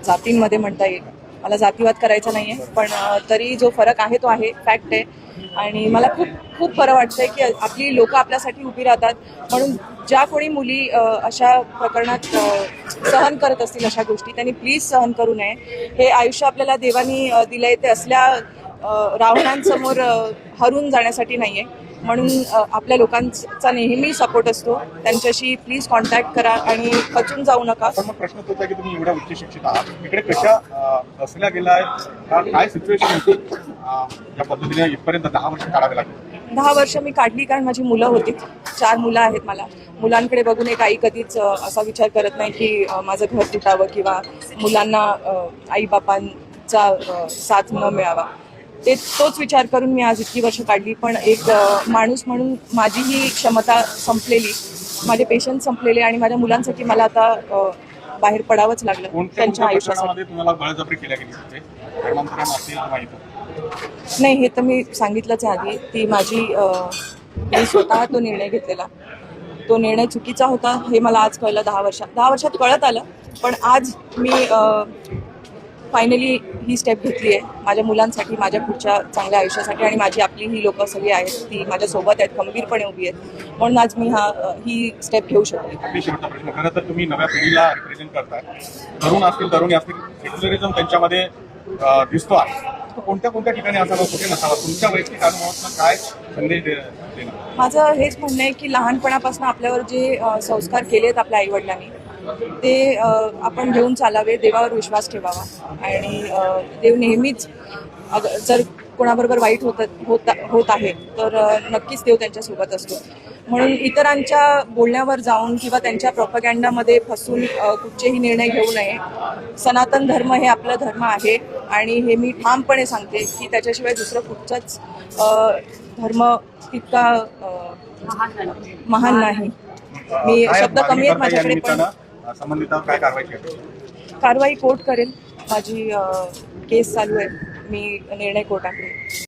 जातींमध्ये म्हणता येईल. मला जातीवाद करायचा नाही आहे, पण तरी जो फरक आहे तो आहे, फॅक्ट आहे. आणि मला खूप खूप बरं वाटतंय की आपली लोकं आपल्यासाठी उभी राहतात. म्हणून ज्या कोणी मुली अशा प्रकरणात सहन करत असतील अशा गोष्टी, त्यांनी प्लीज सहन करू नये. हे आयुष्य आपल्याला देवानी दिलंय ते असल्या रावणांसमोर हरून जाण्यासाठी नाही आहे. म्हणून आपल्या लोकांचा नेहमी सपोर्ट असतो. त्यांच्याशी प्लीज कॉन्टॅक्ट करा आणि खचून जाऊ नका. पण मग प्रश्न तोच आहे की तुम्ही एवढ्या उच्च शिक्षित आहात, इकडे कशा बसल्या गेलाय, काय सिच्युएशन होती या पद्धतीने इथपर्यंत 10 वर्ष काढावे लागले? 10 वर्ष मी काढली कारण माझी मुलं होती. 4 मुलं आहेत मला. मुलांकडे बघून एक आई कधीच असा विचार करत नाही की माझं घर तुटावं किंवा मुलांना आईबापांचा साथ न मिळावा. तोच विचार करून मी आज इतकी वर्ष काढली. पण एक माणूस म्हणून माझीही क्षमता संपलेली, माझे पेशन्स संपलेले आणि माझ्या मुलांसाठी मला आता बाहेर पडावंच लागलं त्यांच्या आयुष्यासाठी. तुम्हाला बळजबरी केल्या गेली नाही, हे तर मी सांगितलंच आहे आधी. ती मी स्वतः तो निर्णय घेतलेला. तो निर्णय चुकीचा होता हे मला आज कळलं. 10 वर्षात कळत आलं. पण आज मी फायनली ही स्टेप घेतली आहे माझ्या मुलांसाठी, माझ्या पुढच्या चांगल्या आयुष्यासाठी. आणि आपली ही लोकं सगळी आहेत ती माझ्यासोबत आहेत, खंबीरपणे उभी आहेत. म्हणून आज मी ही स्टेप घेऊ शकते. शेवटचा प्रश्न, खरं तर तुम्ही नव्या पिढीला रिप्रेझेंट करताय. तरुण असतील, तरुणी असतील, सेक्युलरिझम त्यांच्यामध्ये दिसतो आहे. कोणत्या ठिकाणी असावा, कुठे नसावा, तुमच्या वैयक्तिक अनुभवातून काय संदेश देणार? माझं हेच म्हणणं आहे की लहानपणापासून आपल्यावर जे संस्कार केले आहेत आपल्या आईवडिलांनी ते आपण घेऊन चालावे. देवावर विश्वास ठेवावा. आणि देव नेहमीच जर कोणाबरोबर वाईट होत आहे तर नक्कीच देव त्यांच्यासोबत असतो. म्हणून इतरांच्या बोलण्यावर जाऊन किंवा त्यांच्या प्रोपगँडामध्ये फसून कुठचेही निर्णय घेऊ नये. सनातन धर्म हे आपला धर्म आहे आणि हे मी ठामपणे सांगते की त्याच्याशिवाय दुसरं कुठचाच धर्म तितका महान नाही. मी शब्द कमी आहेत माझ्याकडे, पण संबंधित काय कारवाई कोर्ट करेल. माझी केस चालू आहे. मी निर्णय कोर्टाकडे